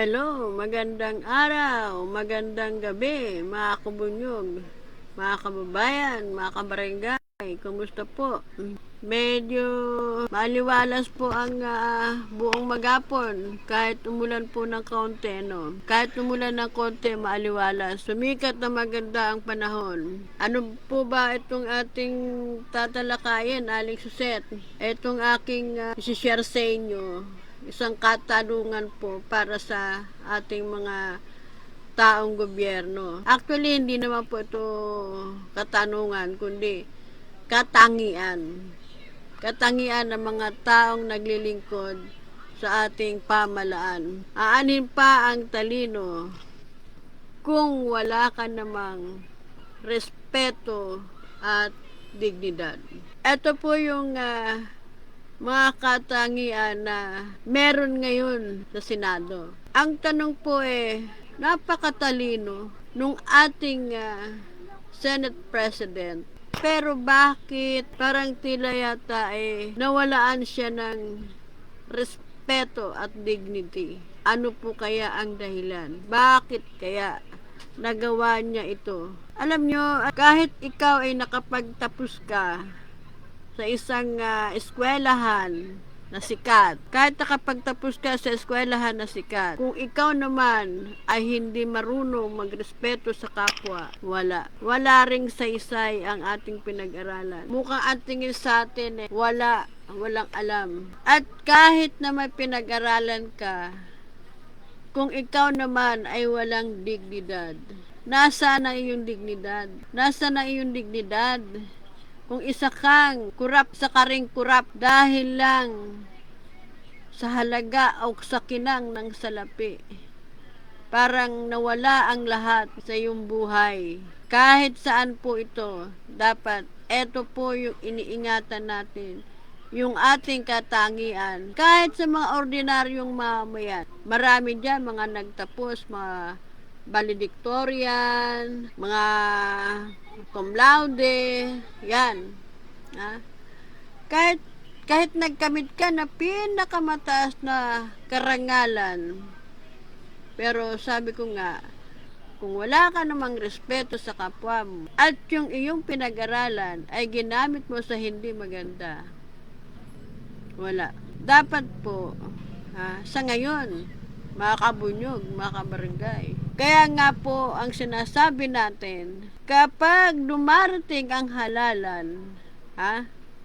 Hello, magandang araw, magandang gabi, mga kabunyog, mga kababayan, mga kabarangay, kumusta po? Medyo maliwalas po ang buong magapon, kahit umulan po ng kaunti, no? Kahit umulan ng konti, maliwalas. Sumikat na maganda ang panahon. Ano po ba itong ating tatalakayin, Aling Suset? Itong aking isi-share sa inyo, isang katanungan po para sa ating mga taong gobyerno. Actually, hindi naman po ito katanungan, kundi katangian. Katangian ng mga taong naglilingkod sa ating pamalaan. Aanin pa ang talino kung wala ka namang respeto at dignidad. Ito po yung mga katangian na meron ngayon sa Senado. Ang tanong po napakatalino nung ating Senate President. Pero bakit parang tila yata nawalaan siya ng respeto at dignity? Ano po kaya ang dahilan? Bakit kaya nagawa niya ito? Alam nyo, kahit ikaw ay nakapagtapos ka sa isang eskwelahan na sikat. Kahit nakapagtapos ka sa eskwelahan na sikat, kung ikaw naman ay hindi marunong magrespeto sa kapwa, wala. Wala ring saysay ang ating pinag-aralan. Mukhang ang tingin sa atin walang alam. At kahit na may pinag-aralan ka, kung ikaw naman ay walang dignidad, nasaan ang iyong dignidad? Nasaan ang iyong dignidad? Kung isa kang kurap sa karing kurap dahil lang sa halaga o sa kinang ng salapi, parang nawala ang lahat sa iyong buhay. Kahit saan po ito, dapat ito po yung iniingatan natin, yung ating katangian. Kahit sa mga ordinaryong mamayan, marami dyan mga nagtapos, mga valedictorian, mga cum laude, yan. Kahit nagkamit ka na pinakamataas na karangalan, pero sabi ko nga, kung wala ka namang respeto sa kapwa mo at yung iyong pinag-aralan ay ginamit mo sa hindi maganda, wala. Dapat po, sa ngayon, mga kabunyog, mga kabarangay. Kaya nga po, ang sinasabi natin, kapag dumarating ang halalan,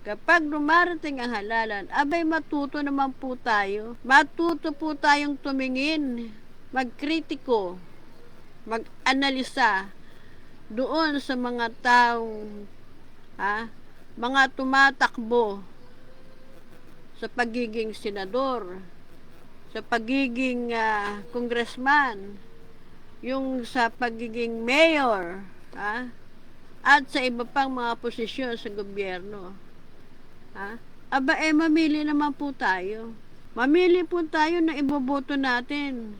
kapag dumarating ang halalan, abay matuto naman po tayo. Matuto po tayong tumingin, magkritiko, mag-analisa doon sa mga taong, mga tumatakbo sa pagiging senador, sa pagiging congressman, yung sa pagiging mayor, at sa iba pang mga posisyon sa gobyerno. Aba mamili naman po tayo. Mamili po tayo na iboboto natin.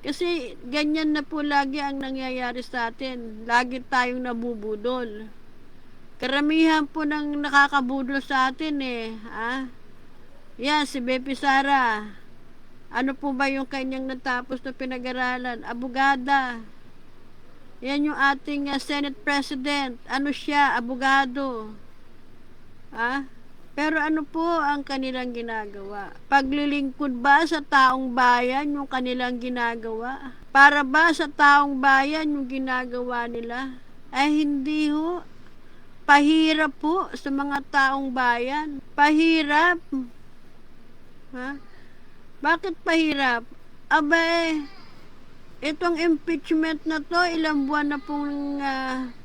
Kasi ganyan na po lagi ang nangyayari sa atin. Lagi tayong nabubudol. Karamihan po ng nakakabudol sa atin yan, si Bepi Sara. Ano po ba yung kanyang natapos na pinag-aralan? Abogada. Yan yung ating Senate President. Ano siya? Abogado. Pero ano po ang kanilang ginagawa? Paglilingkod ba sa taong bayan yung kanilang ginagawa? Para ba sa taong bayan yung ginagawa nila? Ay hindi ho. Pahirap po sa mga taong bayan. Pahirap. Bakit pahirap? Aba itong impeachment na to, ilang buwan na pong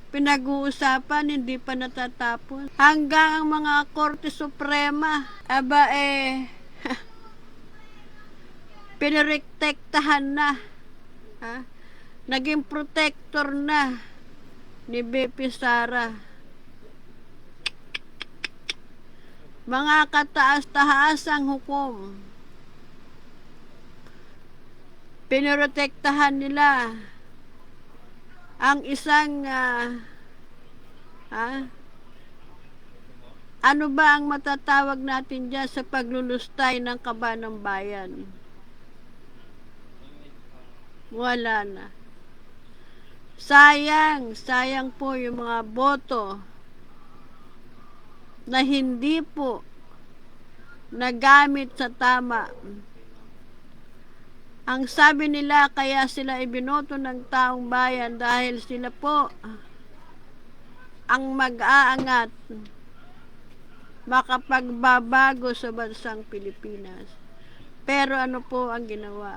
pinag-uusapan, hindi pa natatapos. Hanggang ang mga Korte Suprema, aba pinirektektahan na. Naging protector na ni Bepi Sara. Mga kataas-tahasang hukom, pinoprotektahan nila ang isang ano ba ang matatawag natin dyan sa paglulustay ng kaba ng bayan? Wala na. Sayang, sayang po yung mga boto na hindi po nagamit sa tama. Ang sabi nila kaya sila ibinoto ng taong bayan dahil sila po ang mag-aangat makapagbabago sa bansang Pilipinas. Pero ano po ang ginawa?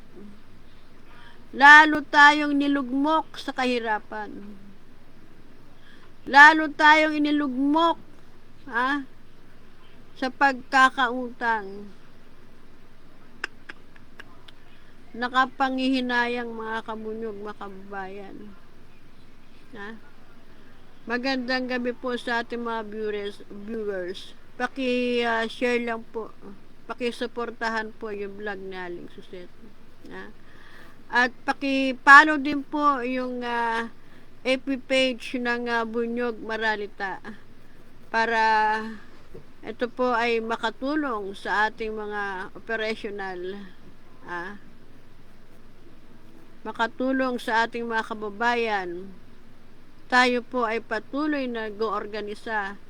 Lalo tayong nilugmok sa kahirapan. Lalo tayong inilugmok sa pagkakautang. Nakapangihinayang mga kabunyog, mga kababayan. Magandang gabi po sa ating mga viewers. Paki-share lang po. Paki-suportahan po yung vlog ni Aling Suset. At paki-follow din po yung FB page ng Bunyog Maralita para ito po ay makatulong sa ating mga operational makatulong sa ating mga kababayan. Tayo po ay patuloy na go-organisa,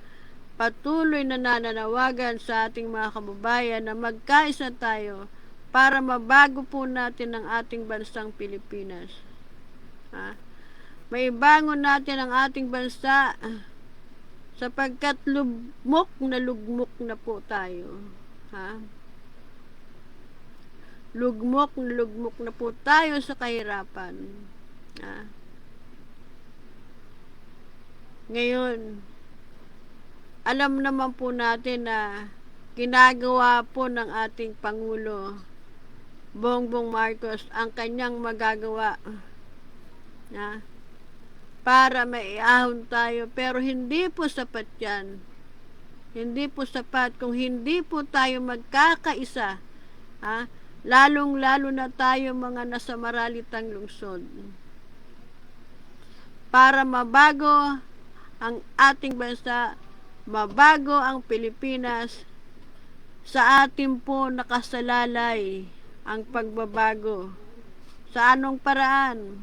patuloy na nananawagan sa ating mga kababayan na magkaisa tayo para mabago po natin ang ating bansang Pilipinas. Maibangon natin ang ating bansa sapagkat lugmok na po tayo. Lugmok na po tayo sa kahirapan. Ngayon, alam naman po natin na ginagawa po ng ating Pangulo Bongbong Marcos ang kanyang magagawa para maiahon tayo, pero hindi po sapat yan. Hindi po sapat kung hindi po tayo magkakaisa, lalong-lalo na tayo mga nasa maralitang lungsod. Para mabago ang ating bansa, mabago ang Pilipinas, sa atin po nakasalalay ang pagbabago. Sa anong paraan?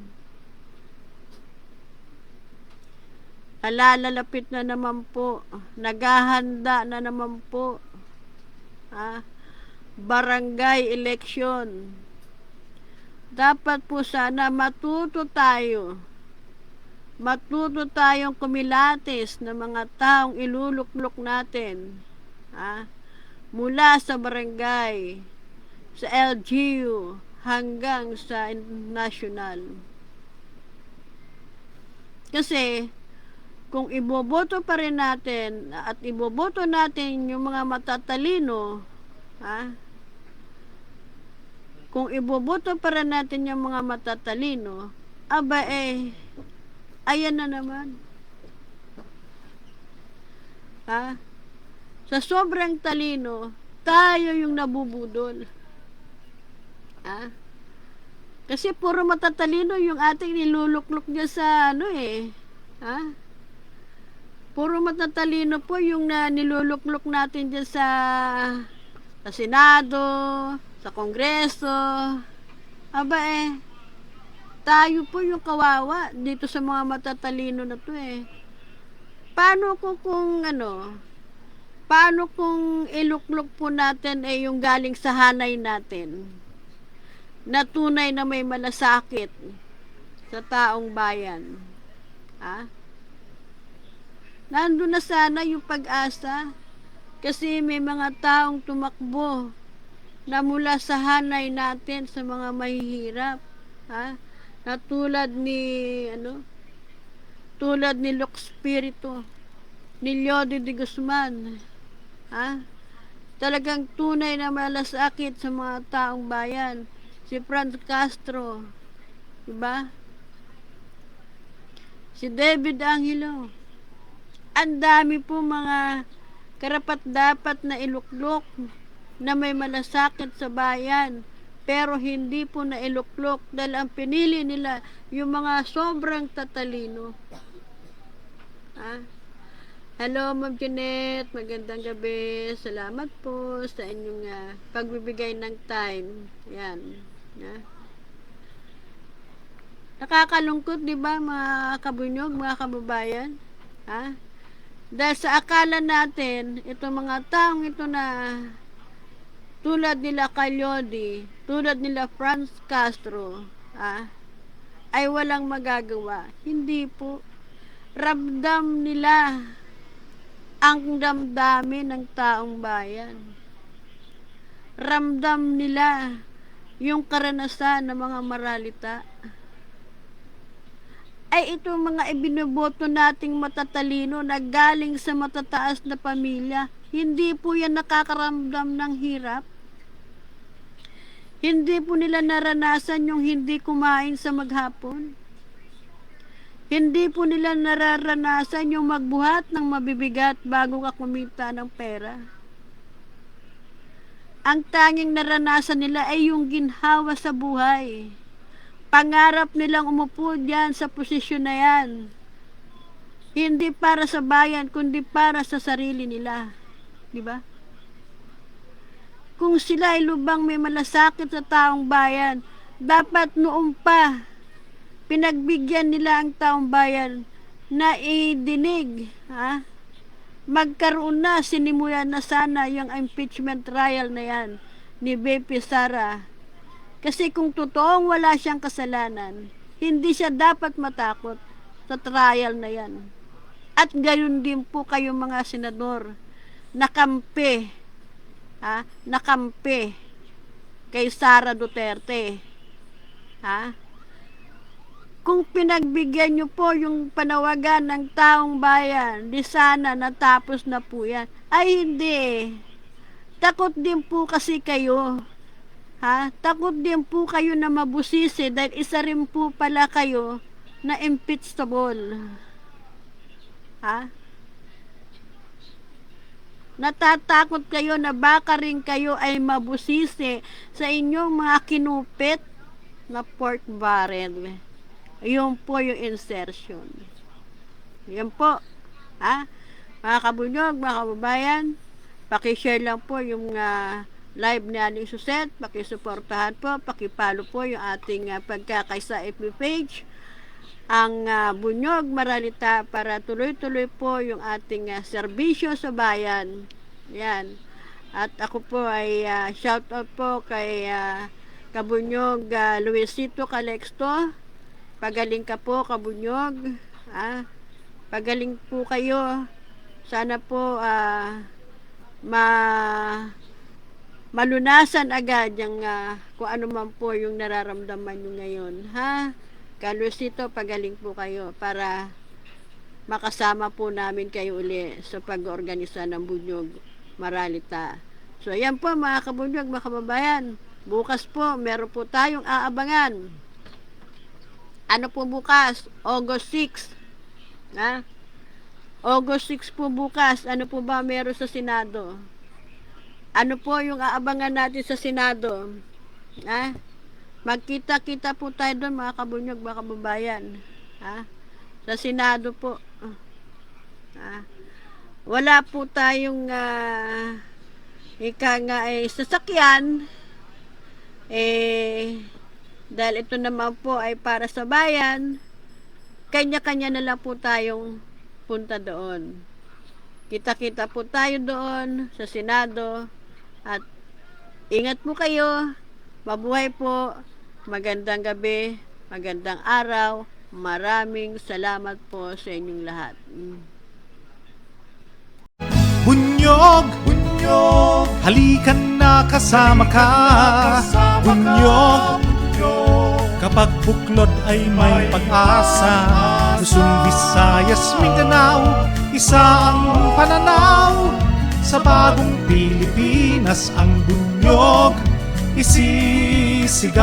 Lalapit na naman po, naghahanda na naman po barangay election. Dapat po sana matuto tayong kumilatis ng mga taong iluluklok natin mula sa barangay, sa LGU hanggang sa national. Kasi kung iboboto pa rin natin at iboboto natin yung mga matatalino, kung iboboto pa rin natin yung mga matatalino, ayan na naman. Sa sobrang talino, tayo yung nabubudol. Kasi puro matatalino yung ating niluluklok niya sa puro matatalino po yung niluluklok natin dyan sa Senado, sa Kongreso. Tayo po yung kawawa dito sa mga matatalino na to Paano kung iluklok po natin yung galing sa hanay natin na tunay na may malasakit sa taong bayan? Nandun na sana yung pag-asa kasi may mga taong tumakbo na mula sa hanay natin sa mga mahihirap na tulad ni Lux Espiritu, ni Leody de Guzman, talagang tunay na malasakit sa mga taong bayan. Si Franz Castro, diba? Si David Angelo. Ang dami po mga karapat-dapat na iluklok na may malasakit sa bayan, pero hindi po na iluklok dahil ang pinili nila yung mga sobrang tatalino. Hello, Ma'am Jeanette. Magandang gabi. Salamat po sa inyong pagbibigay ng time. Yan. Nakakalungkot, di ba, mga kabunyog, mga kababayan? Ha? Dahil sa akala natin, itong mga taong ito na tulad nila Calyodi, tulad nila Franz Castro, ay walang magagawa. Hindi po. Ramdam nila ang damdamin ng taong bayan. Ramdam nila yung karanasan ng mga maralita. Ay itong mga ibinoboto nating matatalino na galing sa matataas na pamilya, hindi po yan nakakaramdam ng hirap. Hindi po nila naranasan yung hindi kumain sa maghapon. Hindi po nila nararanasan yung magbuhat ng mabibigat bago ka kumita ng pera. Ang tanging naranasan nila ay yung ginhawa sa buhay. Pangarap nilang umupo diyan sa posisyon na yan. Hindi para sa bayan, kundi para sa sarili nila. Di ba? Kung sila ay lubang may malasakit sa taong bayan, dapat noon pa pinagbigyan nila ang taong bayan na idinig. Magkaroon na, sinimulan na sana yung impeachment trial na yan ni BP Sara. Kasi kung totoong wala siyang kasalanan, hindi siya dapat matakot sa trial na yan. At gayon din po kayo mga senador, nakampi, nakampi kay Sara Duterte. Kung pinagbigyan nyo po yung panawagan ng taong bayan, di sana natapos na po yan. Ay hindi. Takot din po kasi kayo. Takot din po kayo na mabusisi dahil isa rin po pala kayo na impeachable. Natatakot kayo na baka rin kayo ay mabusisi sa inyong mga kinupit na pork barrel. Yun po yung insertion. Yan po. Mga kabunyog, mga kababayan, pakishare lang po yung live ni Aling Suset, pakisuportahan po, pakipalo po yung ating pagkakaisa FB page, ang Bunyog Maralita, para tuloy-tuloy po yung ating serbisyo sa bayan. Yan. At ako po ay shout out po kay Kabunyog Luisito Calexto. Pagaling ka po, Kabunyog. Pagaling po kayo. Sana po malunasan agad yung kung ano man po yung nararamdaman nyo ngayon. Kaluisito, pagaling po kayo para makasama po namin kayo uli sa pag-organisa ng Bunyog Maralita. So, yan po mga kabunyog, mga kababayan. Bukas po, meron po tayong aabangan. Ano po bukas? August 6. August 6 po bukas. Ano po ba meron sa Senado? Ano po yung aabangan natin sa Senado? Magkita-kita po tayo doon mga kabunyog, mga kababayan. Sa Senado po. Wala po tayong sasakyan. Dahil ito naman po ay para sa bayan, kanya-kanya na lang po tayong punta doon. Kita-kita po tayo doon sa Senado. At ingat po kayo. Mabuhay po. Magandang gabi. Magandang araw. Maraming salamat po sa inyong lahat. Bunyog, bunyog, halikan na kasama ka. Bunyog, kapag buklod ay may pag-asa. Luzon, Visayas, Mindanao, isa ang pananaw. Sa bagong Pilipinas ang bunyog isisigaw.